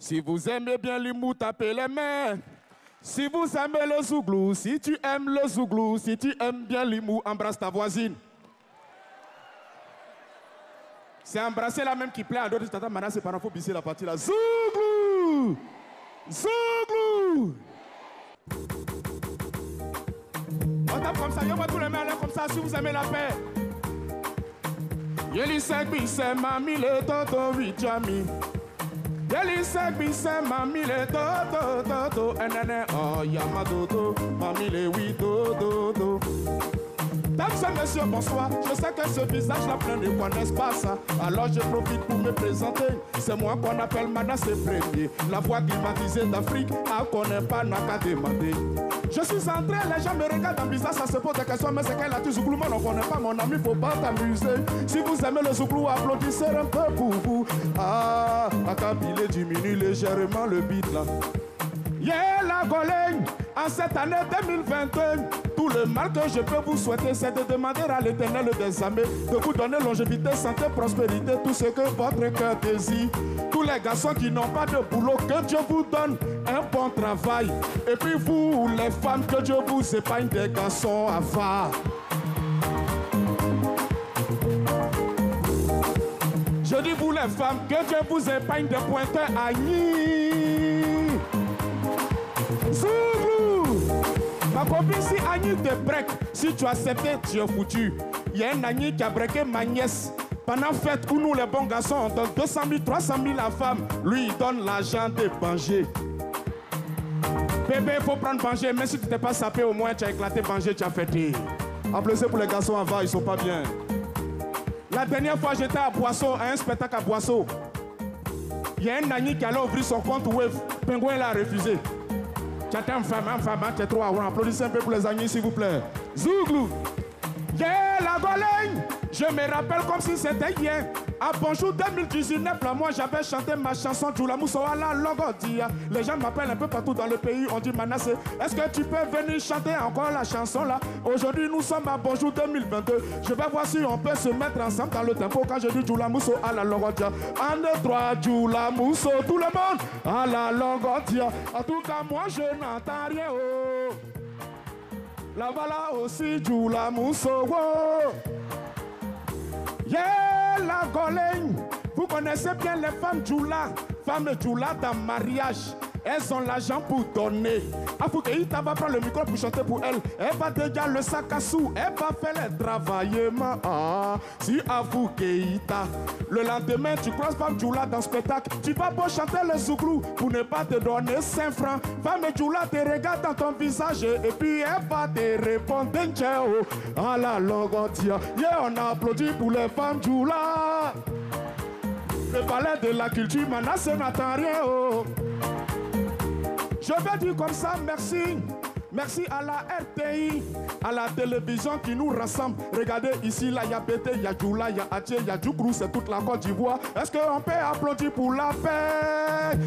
Si vous aimez bien l'humour, tapez les mains. Si vous aimez le zouglou, si tu aimes le zouglou, si tu aimes bien l'humour, embrasse ta voisine. C'est embrasser la même qui plaît à d'autres. Maintenant, c'est par il faut bisser la partie là. Zouglou! Zouglou! On tape comme ça, yo, moi tous les mains là comme ça, si vous aimez la paix. Yeli sek bise mami le toto vichami. Yeli sek bise mami le toto enene oh yamadodo mami le oui do. Mesdames et messieurs, bonsoir. Je sais que ce visage-là plein de quoi, n'est-ce pas ça? Alors je profite pour me présenter. C'est moi qu'on appelle Manasseh Premier. La voix climatisée d'Afrique, à connaît pas, n'a qu'à demander. Je suis entré, les gens me regardent en bizarre, ça se pose des questions, mais c'est qu'elle a tout zouglou, moi on connaît pas mon ami, faut pas t'amuser. Si vous aimez le zouglou, applaudissez un peu pour vous. Ah, Akabile diminue légèrement le beat là. Yeah, la Golène, en cette année 2021, tout le mal que je peux vous souhaiter, c'est de demander à l'Éternel des armées de vous donner longévité, santé, prospérité, tout ce que votre cœur désire. Tous les garçons qui n'ont pas de boulot, que Dieu vous donne un bon travail. Et puis vous, les femmes, que Dieu vous épargne des garçons avares. Je dis vous les femmes, que Dieu vous épargne des pointeurs à nid. Zouglou! Ma copine, si Annie te break, si tu acceptes, tu es foutu. Il y a un Annie qui a breaké ma nièce. Pendant fête où nous les bons garçons, on donne 200 000, 300 000 à la femme. Lui, il donne l'argent de Banger. Bébé, il faut prendre Banger. Même si tu t'es pas sapé, au moins tu as éclaté Banger, tu as fêté. Applaudissez pour les garçons avant, ils sont pas bien. La dernière fois, j'étais à Boisseau, à un spectacle à Boisseau. Il y a un Annie qui allait ouvrir son compte Wave. Pingouin l'a refusé. Tu as un femme, tu es trop à applaudissez un peu pour les amis, s'il vous plaît. Zouglou! Yeah, la Golène! Je me rappelle comme si c'était hier. À Bonjour 2019, là, moi j'avais chanté ma chanson Djoula Mousso à la Logodia. Les gens m'appellent un peu partout dans le pays, on dit Manasseh, est-ce que tu peux venir chanter encore la chanson là? Aujourd'hui nous sommes à Bonjour 2022. Je vais voir si on peut se mettre ensemble dans le tempo quand je dis Djoula Mousso à la Logodia. 1, 2, 3, Djoula Mousso, tout le monde à la Logodia. En tout cas, moi je n'entends rien. Oh. Là voilà aussi Djoula Mousso. Oh. Yeah, la Golène. Vous connaissez bien les femmes Djoula. Femmes Djoula dans mariage. Elles ont l'argent pour donner. Afoukeïta va prendre le micro pour chanter pour elle. Elle va déjà le sac à sous. Elle va faire le travail. Si Afoukeïta, le lendemain, tu croises femme Djoula dans le spectacle. Tu vas pas chanter le zouglou pour ne pas te donner 5 francs. Femme Djoula te regarde dans ton visage et puis elle va te répondre. Ah la logotia. Yeah, on a applaudi pour les femmes Djoula. Le palais de la culture, Manasseh n'attend rien. Oh. Je vais dire comme ça, merci. Merci à la RTI, à la télévision qui nous rassemble. Regardez ici, là, il y a Bété, il y a Djoula, il y a Atché, il y a Djoukrou, c'est toute la Côte d'Ivoire. Est-ce qu'on peut applaudir pour la paix?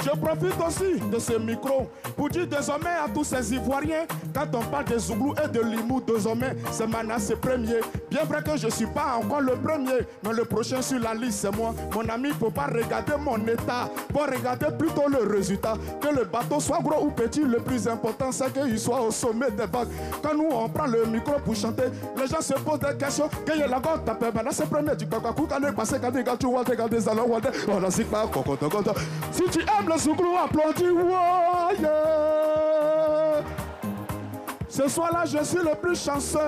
Je profite aussi de ce micro pour dire désormais à tous ces Ivoiriens, quand on parle des Zouglous et de l'humour, désormais c'est Manasseh Premier. Bien vrai que je ne suis pas encore le premier, mais le prochain sur la liste c'est moi. Mon ami, il ne faut pas regarder mon état, il faut regarder plutôt le résultat. Que le bateau soit gros ou petit, le plus important c'est qu'il soit au sommet des vagues. Quand nous on prend le micro pour chanter, les gens se posent des questions. Que y a la goutte, t'appelles Manasseh Premier, tu peux passer quand tu vois des salons, on a si pas. Si tu aimes le Zouglou, applaudis, wow, yeah. Ce soir-là, je suis le plus chanceux.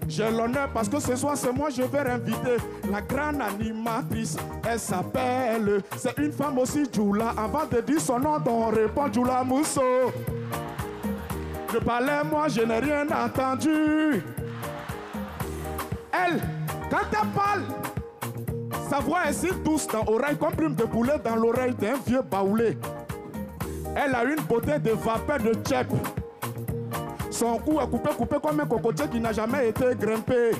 J'ai l'honneur parce que ce soir, c'est moi, je vais inviter la grande animatrice. Elle s'appelle, c'est une femme aussi, Djoula. Avant de dire son nom, on répond Djoula Mousso. Je parlais, moi, je n'ai rien entendu. Elle, quand elle parle, sa voix est si douce dans l'oreille, comme plume de poulet dans l'oreille d'un vieux baoulé. Elle a une beauté de vapeur de tchèp. Son cou est coupé comme un cocotier qui n'a jamais été grimpé.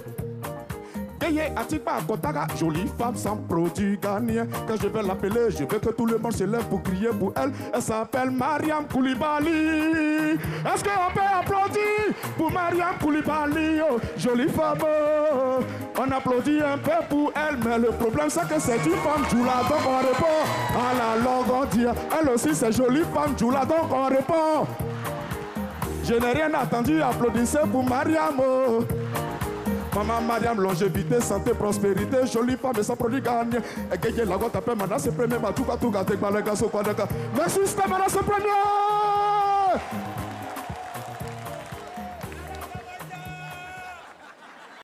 Gaye Atiba Kotaga, jolie femme sans produit ghanéen. Quand je vais l'appeler, je veux que tout le monde se lève pour crier pour elle. Elle s'appelle Mariam Koulibaly. Est-ce qu'on peut applaudir pour Mariam Koulibaly? Oh, jolie femme. On applaudit un peu pour elle, mais le problème c'est que c'est une femme Djoula, donc on répond à la langue on dit. Elle aussi c'est jolie femme Djoula, donc on répond. Je n'ai rien attendu, applaudissez pour Mariamo. Maman Mariam, longévité, santé, prospérité, jolie femme et sans produit gagne. Et que la gote appelle maintenant, c'est premier, ma tout cas, tout gâté, par le gars, merci, c'était maintenant, c'est premier.